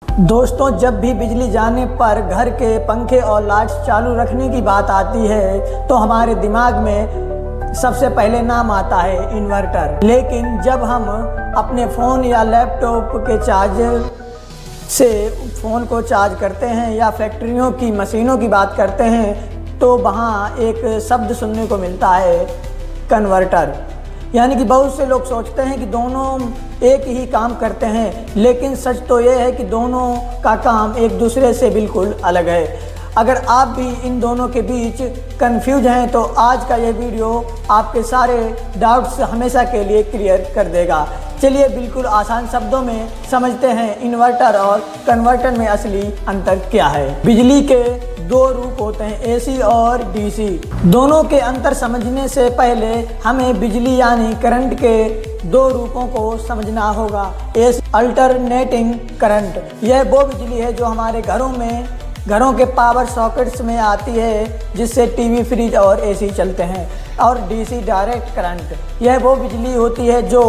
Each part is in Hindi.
दोस्तों, जब भी बिजली जाने पर घर के पंखे और लाइट्स चालू रखने की बात आती है तो हमारे दिमाग में सबसे पहले नाम आता है इन्वर्टर। लेकिन जब हम अपने फ़ोन या लैपटॉप के चार्जर से फ़ोन को चार्ज करते हैं या फैक्ट्रियों की मशीनों की बात करते हैं तो वहाँ एक शब्द सुनने को मिलता है, कन्वर्टर। यानी कि बहुत से लोग सोचते हैं कि दोनों एक ही काम करते हैं, लेकिन सच तो ये है कि दोनों का काम एक दूसरे से बिल्कुल अलग है। अगर आप भी इन दोनों के बीच कंफ्यूज हैं तो आज का ये वीडियो आपके सारे डाउट्स हमेशा के लिए क्लियर कर देगा। चलिए बिल्कुल आसान शब्दों में समझते हैं इन्वर्टर और कन्वर्टर में असली अंतर क्या है। बिजली के दो रूप होते हैं, एसी और डीसी। दोनों के अंतर समझने से पहले हमें बिजली यानी करंट के दो रूपों को समझना होगा। एसी अल्टरनेटिंग करंट, यह वो बिजली है जो हमारे घरों के पावर सॉकेट्स में आती है, जिससे टीवी, फ्रिज और एसी चलते हैं। और डीसी डायरेक्ट करंट, यह वो बिजली होती है जो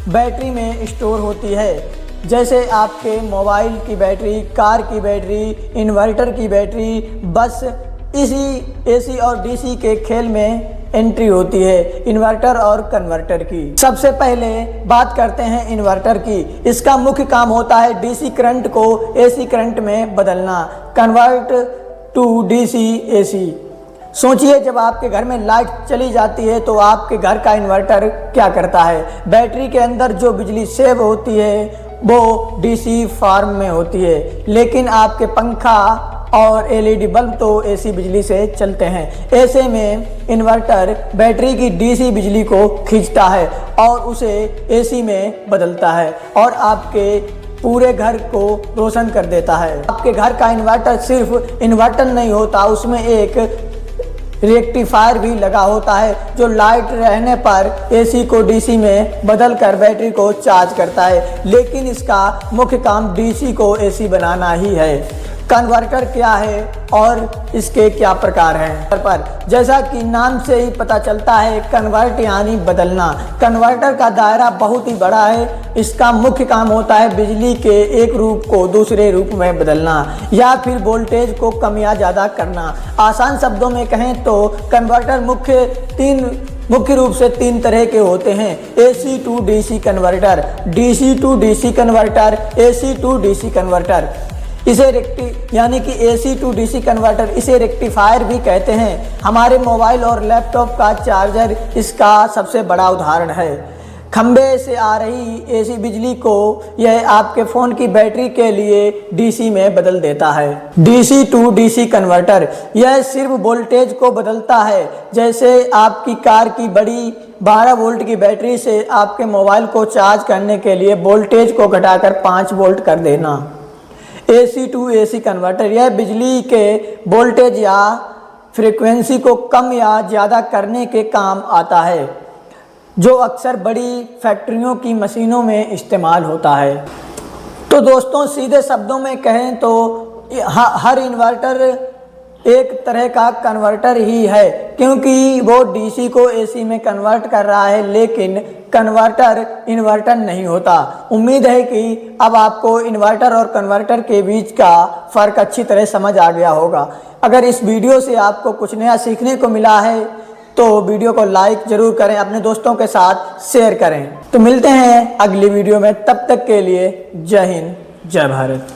बैटरी में स्टोर होती है, जैसे आपके मोबाइल की बैटरी, कार की बैटरी, इन्वर्टर की बैटरी। बस इसी एसी और डीसी के खेल में एंट्री होती है इन्वर्टर और कन्वर्टर की। सबसे पहले बात करते हैं इन्वर्टर की। इसका मुख्य काम होता है डीसी करंट को एसी करंट में बदलना, कन्वर्ट टू डीसी एसी। सोचिए, जब आपके घर में लाइट चली जाती है तो आपके घर का इन्वर्टर क्या करता है? बैटरी के अंदर जो बिजली सेव होती है वो डीसी फॉर्म में होती है, लेकिन आपके पंखा और एलईडी बल्ब तो एसी बिजली से चलते हैं। ऐसे में इन्वर्टर बैटरी की डीसी बिजली को खींचता है और उसे एसी में बदलता है और आपके पूरे घर को रोशन कर देता है। आपके घर का इन्वर्टर सिर्फ इन्वर्टर नहीं होता, उसमें एक रेक्टिफायर भी लगा होता है जो लाइट रहने पर एसी को डीसी में बदलकर बैटरी को चार्ज करता है। लेकिन इसका मुख्य काम डीसी को एसी बनाना ही है। कन्वर्टर क्या है और इसके क्या प्रकार हैं? पर जैसा कि नाम से ही पता चलता है, कन्वर्ट यानी बदलना। कन्वर्टर का दायरा बहुत ही बड़ा है। इसका मुख्य काम होता है बिजली के एक रूप को दूसरे रूप में बदलना या फिर वोल्टेज को कम या ज़्यादा करना। आसान शब्दों में कहें तो कन्वर्टर मुख्य रूप से तीन तरह के होते हैं, AC to DC converter, DC to DC converter, AC to DC converter. इसे यानी कि एसी टू डीसी कन्वर्टर, इसे रेक्टिफायर भी कहते हैं। हमारे मोबाइल और लैपटॉप का चार्जर इसका सबसे बड़ा उदाहरण है। खंभे से आ रही एसी बिजली को यह आपके फ़ोन की बैटरी के लिए डीसी में बदल देता है। डीसी टू डीसी कन्वर्टर, यह सिर्फ वोल्टेज को बदलता है, जैसे आपकी कार की बड़ी 12 वोल्ट की बैटरी से आपके मोबाइल को चार्ज करने के लिए वोल्टेज को घटाकर 5 वोल्ट कर देना। एसी टू एसी कन्वर्टर, यह बिजली के वोल्टेज या फ्रीक्वेंसी को कम या ज़्यादा करने के काम आता है, जो अक्सर बड़ी फैक्ट्रियों की मशीनों में इस्तेमाल होता है। तो दोस्तों, सीधे शब्दों में कहें तो हर इन्वर्टर एक तरह का कन्वर्टर ही है, क्योंकि वो डीसी को एसी में कन्वर्ट कर रहा है, लेकिन कन्वर्टर इन्वर्टर नहीं होता। उम्मीद है कि अब आपको इन्वर्टर और कन्वर्टर के बीच का फ़र्क अच्छी तरह समझ आ गया होगा। अगर इस वीडियो से आपको कुछ नया सीखने को मिला है तो वीडियो को लाइक ज़रूर करें, अपने दोस्तों के साथ शेयर करें। तो मिलते हैं अगली वीडियो में, तब तक के लिए जय हिंद, जय भारत।